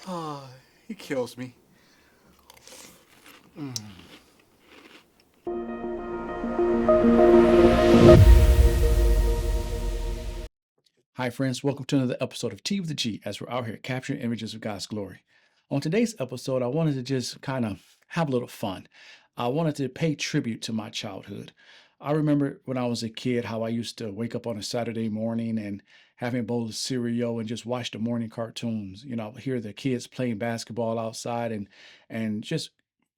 Oh, he kills me. Hi, friends. Welcome to another episode of Tea with the G as we're out here capturing images of God's glory. On today's episode, I wanted to just kind of have a little fun. I wanted to pay tribute to my childhood. I remember when I was a kid how I used to wake up on a Saturday morning and having a bowl of cereal and just watch the morning cartoons. Hear the kids playing basketball outside and just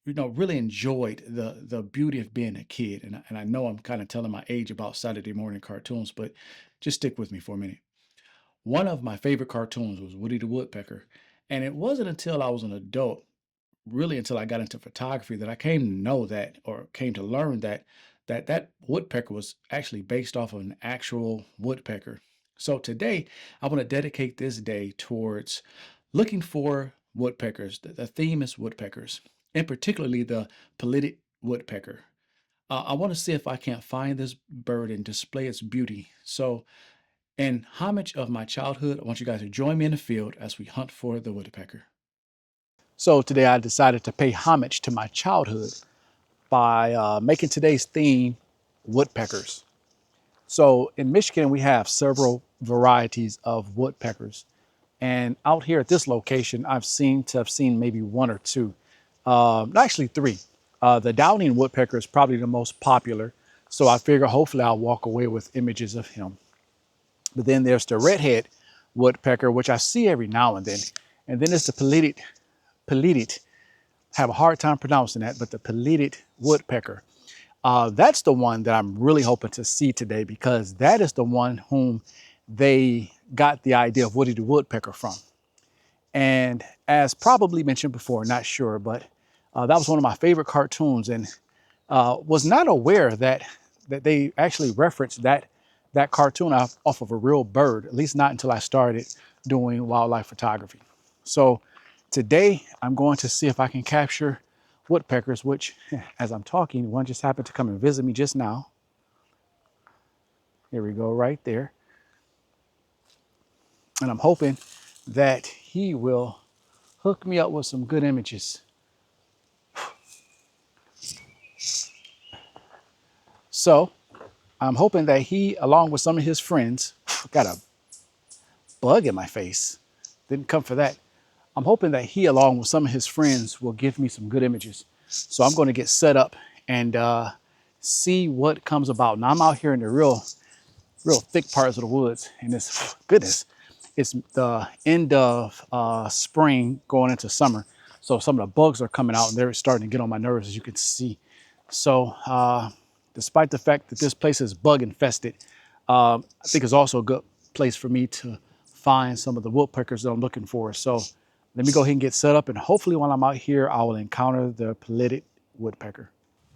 really enjoyed the beauty of being a kid. And I know I'm kind of telling my age about Saturday morning cartoons, but just stick with me for a minute. One of my favorite cartoons was Woody the Woodpecker. And it wasn't until I was an adult, really until I got into photography, that I came to know that, or came to learn that woodpecker was actually based off of an actual woodpecker. So today, I want to dedicate this day towards looking for woodpeckers. The theme is woodpeckers, and particularly the pileated woodpecker. I want to see if I can't find this bird and display its beauty. So in homage of my childhood, I want you guys to join me in the field as we hunt for the woodpecker. So today I decided to pay homage to my childhood by making today's theme woodpeckers. So in Michigan, we have several varieties of woodpeckers. And out here at this location, I've seen maybe one or two, actually three. The Downing woodpecker is probably the most popular. So I figure hopefully I'll walk away with images of him. But then there's the redhead woodpecker, which I see every now and then. And then there's the pileated, have a hard time pronouncing that, but the pileated woodpecker. That's the one that I'm really hoping to see today, because that is the one whom they got the idea of Woody the Woodpecker from. And as probably mentioned before, not sure, but that was one of my favorite cartoons, and was not aware that they actually referenced that cartoon off of a real bird, at least not until I started doing wildlife photography. So today I'm going to see if I can capture woodpeckers, which as I'm talking, one just happened to come and visit me just now. Here we go, right there. And I'm hoping that he will hook me up with some good images. So I'm hoping that he, along with some of his friends, got a bug in my face. Didn't come for that. I'm hoping that he, along with some of his friends, will give me some good images. So I'm going to get set up and see what comes about. Now I'm out here in the real thick parts of the woods, and it's goodness, it's the end of spring going into summer. So some of the bugs are coming out and they're starting to get on my nerves, as you can see. So despite the fact that this place is bug infested, I think it's also a good place for me to find some of the woodpeckers that I'm looking for. So let me go ahead and get set up, and hopefully while I'm out here, I will encounter the pileated woodpecker.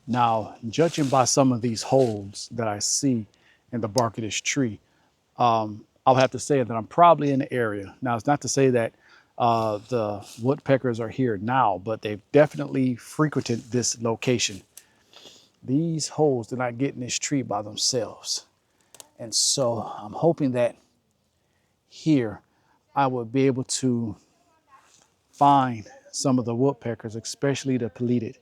Now, judging by some of these holes that I see in the bark of this tree, I'll have to say that I'm probably in the area. Now, it's not to say that the woodpeckers are here now, but they've definitely frequented this location. These holes did not get in this tree by themselves. And so I'm hoping that here I will be able to find some of the woodpeckers, especially the pileated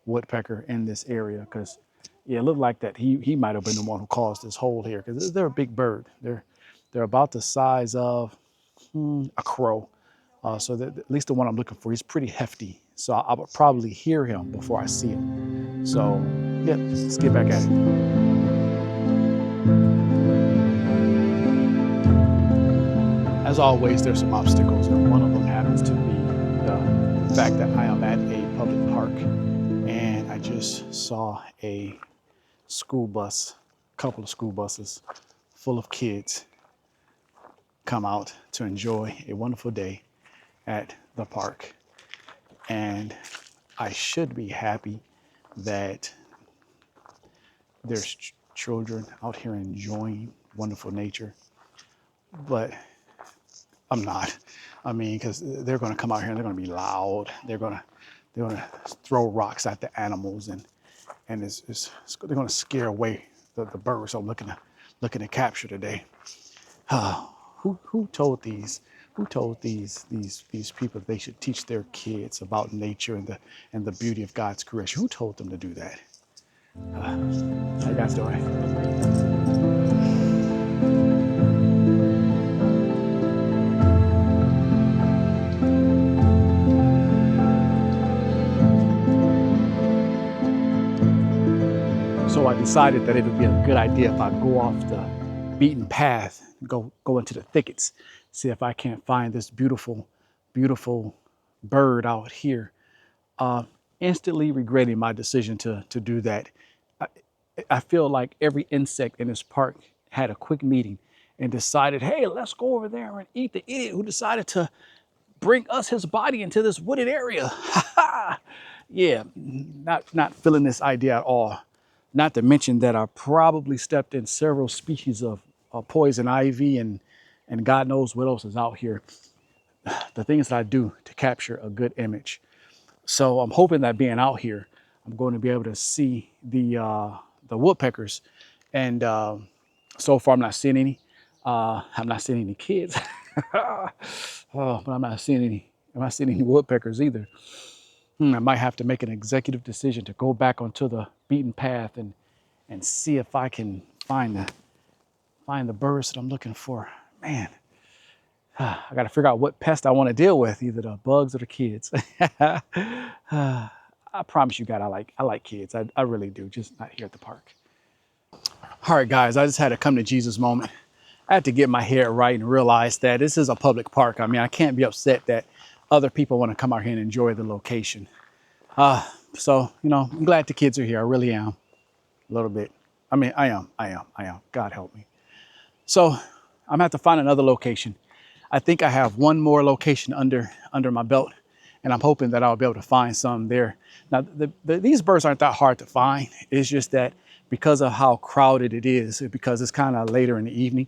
woodpecker in this area, because yeah, it looked like that he might have been the one who caused this hole here, because they're a big bird. They're about the size of a crow. So that, at least the one I'm looking for, he's pretty hefty. So I would probably hear him before I see him. So yeah, let's get back at it. As always, there's some obstacles, and one of them happens to be the fact that I am at a public park, and I just saw a school bus, a couple of school buses full of kids come out to enjoy a wonderful day at the park. And I should be happy that there's children out here enjoying wonderful nature, but I'm not. I mean, because they're going to come out here and they're going to be loud. They're going to throw rocks at the animals, and they're going to scare away the birds I'm looking to capture today. Who told these people they should teach their kids about nature and the beauty of God's creation? Who told them to do that? How you guys doing? So I decided that it would be a good idea if I go off the beaten path, go into the thickets, see if I can't find this beautiful bird out here. Instantly regretting my decision to do that. I, I feel like every insect in this park had a quick meeting and decided, hey, let's go over there and eat the idiot who decided to bring us his body into this wooded area. Yeah, not feeling this idea at all. Not to mention that I probably stepped in several species of poison ivy and God knows what else is out here. The things that I do to capture a good image. So I'm hoping that being out here, I'm going to be able to see the woodpeckers. And so far, I'm not seeing any. I'm not seeing any kids. But I'm not seeing any woodpeckers either. I might have to make an executive decision to go back onto the beaten path and see if I can find the birds that I'm looking for. Man, I got to figure out what pest I want to deal with, either the bugs or the kids. I promise you, God, I like kids. I really do, just not here at the park. All right, guys, I just had a come to Jesus moment. I had to get my head right and realize that this is a public park. I mean, I can't be upset that other people want to come out here and enjoy the location. So, I'm glad the kids are here. I really am. A little bit. I mean, I am. God help me. So I'm gonna have to find another location. I think I have one more location under my belt, and I'm hoping that I'll be able to find some there. Now, these birds aren't that hard to find. It's just that because of how crowded it is, because it's kind of later in the evening,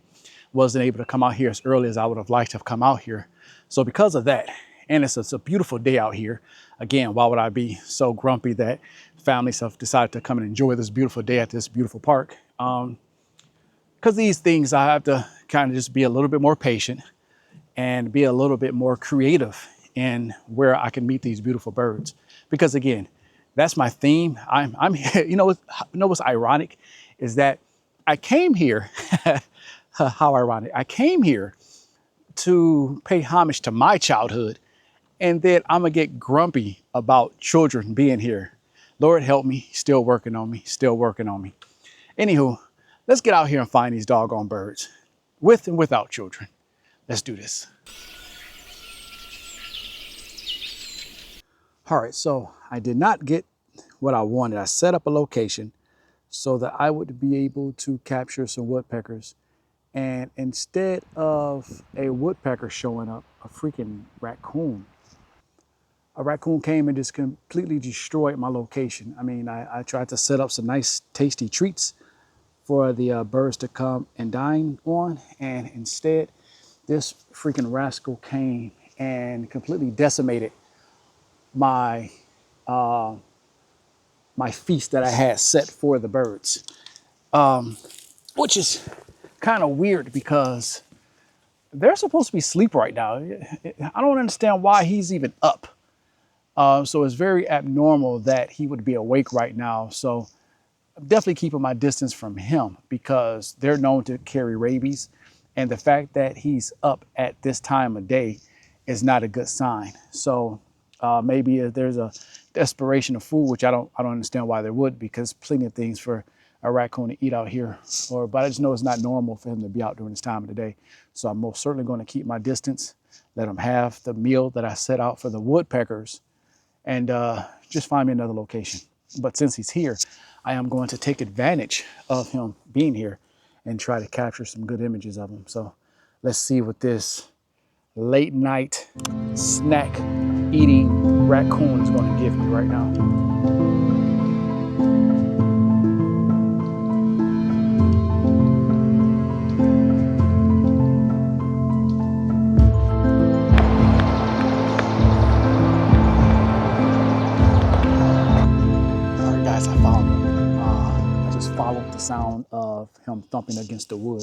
wasn't able to come out here as early as I would have liked to have come out here. So because of that, and it's a beautiful day out here. Again, why would I be so grumpy that families have decided to come and enjoy this beautiful day at this beautiful park? Because these things, I have to kind of just be a little bit more patient and be a little bit more creative in where I can meet these beautiful birds. Because again, that's my theme. I'm here. What's ironic is that I came here. How ironic! I came here to pay homage to my childhood, and then I'm gonna get grumpy about children being here. Lord help me, still working on me. Anywho, let's get out here and find these doggone birds, with and without children. Let's do this. All right, so I did not get what I wanted. I set up a location so that I would be able to capture some woodpeckers. And instead of a woodpecker showing up, a freaking raccoon. A raccoon came and just completely destroyed my location. I mean, I tried to set up some nice tasty treats for the birds to come and dine on. And instead, this freaking rascal came and completely decimated my my feast that I had set for the birds, which is kind of weird because they're supposed to be asleep right now. I don't understand why he's even up. So it's very abnormal that he would be awake right now. So I'm definitely keeping my distance from him because they're known to carry rabies. And the fact that he's up at this time of day is not a good sign. So maybe there's a desperation of food, which I don't understand why there would, because plenty of things for a raccoon to eat out here. But I just know it's not normal for him to be out during this time of the day. So I'm most certainly going to keep my distance, let him have the meal that I set out for the woodpeckers, and just find me another location. But since he's here, I am going to take advantage of him being here and try to capture some good images of him. So let's see what this late night snack eating raccoon is going to give me right now. All right, guys, I found him. I just followed the sound of him thumping against the wood,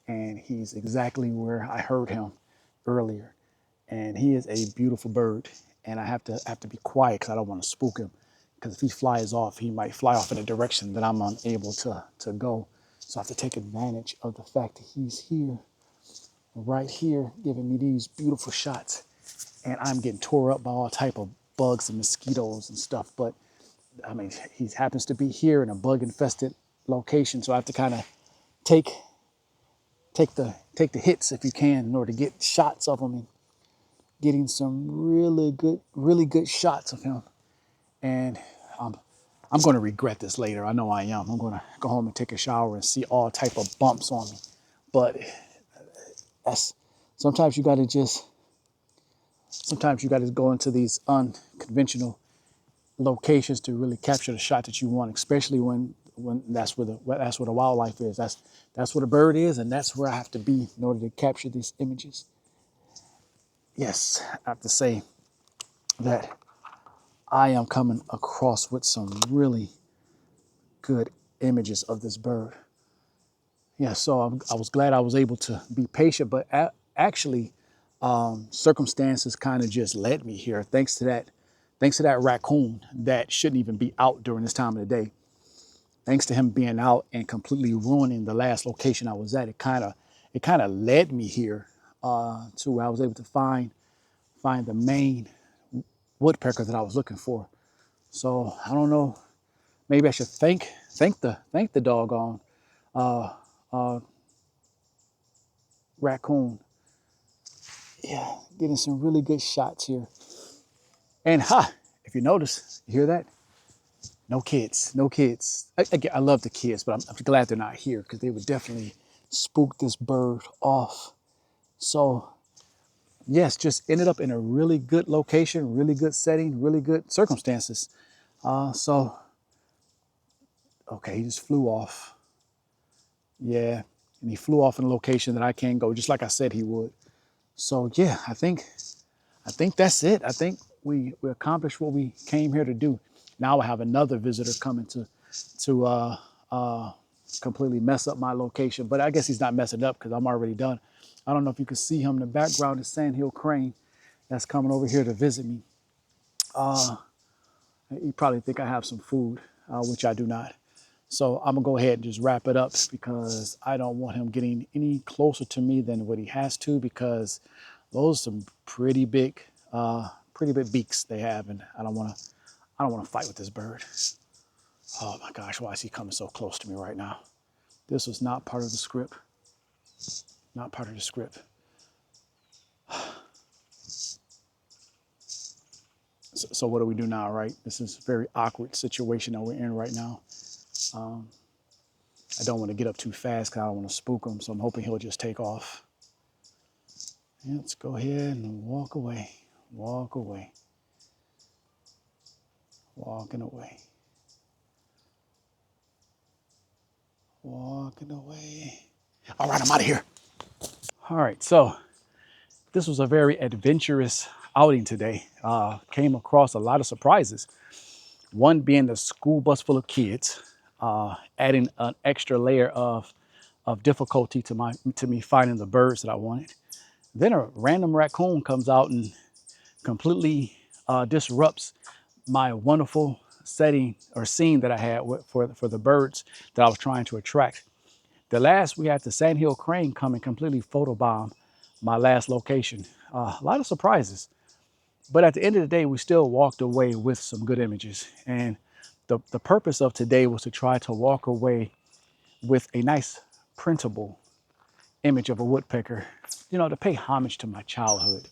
and he's exactly where I heard him earlier. And he is a beautiful bird, and I have to be quiet because I don't want to spook him. Because if he flies off, he might fly off in a direction that I'm unable to go. So I have to take advantage of the fact that he's here, right here, giving me these beautiful shots. And I'm getting tore up by all type of bugs and mosquitoes and stuff. But I mean, he happens to be here in a bug infested location. So I have to kind of take the hits if you can in order to get shots of him, and getting some really good shots of him. And I'm going to regret this later. I know I am. I'm going to go home and take a shower and see all type of bumps on me. But that's sometimes you got to go into these unconventional locations to really capture the shot that you want, especially when that's where the wildlife is. That's where the bird is, and that's where I have to be in order to capture these images. Yes, I have to say that I am coming across with some really good images of this bird. Yeah, so I was glad I was able to be patient, but actually, circumstances kind of just led me here. Thanks to that raccoon that shouldn't even be out during this time of the day. Thanks to him being out and completely ruining the last location I was at, it kind of led me here to where I was able to find the main woodpecker that I was looking for. So I don't know. Maybe I should thank the doggone raccoon. Yeah, getting some really good shots here. And if you notice, you hear that? No kids. I love the kids, but I'm glad they're not here because they would definitely spook this bird off. So yes, just ended up in a really good location, really good setting, really good circumstances. So, okay, he just flew off. Yeah, and he flew off in a location that I can't go, just like I said he would. So yeah, I think that's it. I think we accomplished what we came here to do. Now I have another visitor coming to completely mess up my location, but I guess he's not messing up because I'm already done. I don't know if you can see him in the background, the sandhill crane that's coming over here to visit me. You probably think I have some food, which I do not. So I'm gonna go ahead and just wrap it up because I don't want him getting any closer to me than what he has to, because those are some pretty big beaks they have, and I don't want to fight with this bird. Oh my gosh, why is he coming so close to me right now? This was not part of the script. Not part of the script. So what do we do now, right? This is a very awkward situation that we're in right now. I don't want to get up too fast because I don't want to spook him, so I'm hoping he'll just take off. Yeah, let's go ahead and walk away. Walk away. Walking away. Walking away. All right, I'm out of here. All right, so this was a very adventurous outing today. Came across a lot of surprises. One being the school bus full of kids, adding an extra layer of difficulty to me finding the birds that I wanted. Then a random raccoon comes out and completely disrupts my wonderful setting or scene that I had for the birds that I was trying to attract. The last, we had the sandhill crane come and completely photobomb my last location. A lot of surprises. But at the end of the day, we still walked away with some good images. And the purpose of today was to try to walk away with a nice printable image of a woodpecker, you know, to pay homage to my childhood.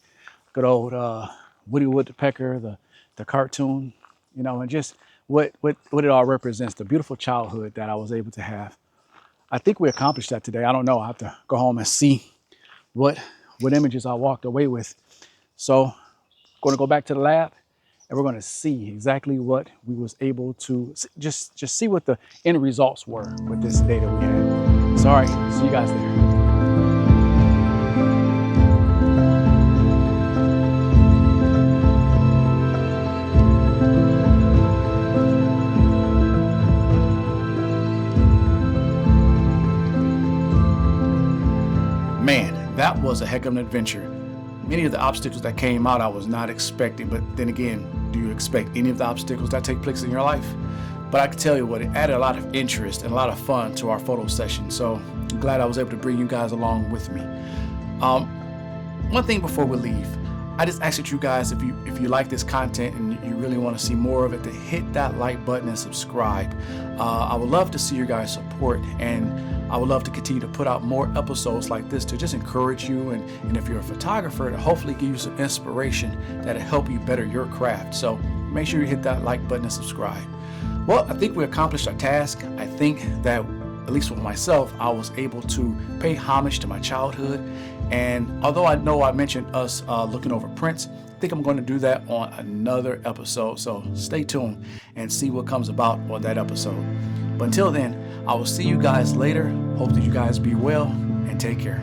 Good old Woody Woodpecker, the cartoon, you know, and just what it all represents, the beautiful childhood that I was able to have. I think we accomplished that today. I don't know. I have to go home and see what images I walked away with. So going to go back to the lab and we're going to see exactly what we was able to just see what the end results were with this data we had. So, all right, see you guys there. that was a heck of an adventure. Many of the obstacles that came out I was not expecting, but then again, do you expect any of the obstacles that take place in your life? But I can tell you what, it added a lot of interest and a lot of fun to our photo session. So I'm glad I was able to bring you guys along with me. One thing before we leave, I just ask that you guys, if you like this content and you really want to see more of it, to hit that like button and subscribe. I would love to see your guys' support, and I would love to continue to put out more episodes like this to just encourage you, and if you're a photographer, to hopefully give you some inspiration that'll help you better your craft. So make sure you hit that like button and subscribe. Well, I think we accomplished our task. I think that, at least with myself, I was able to pay homage to my childhood. And although I know I mentioned us looking over prints, I think I'm going to do that on another episode. So stay tuned and see what comes about on that episode. But until then, I will see you guys later. Hope that you guys be well and take care.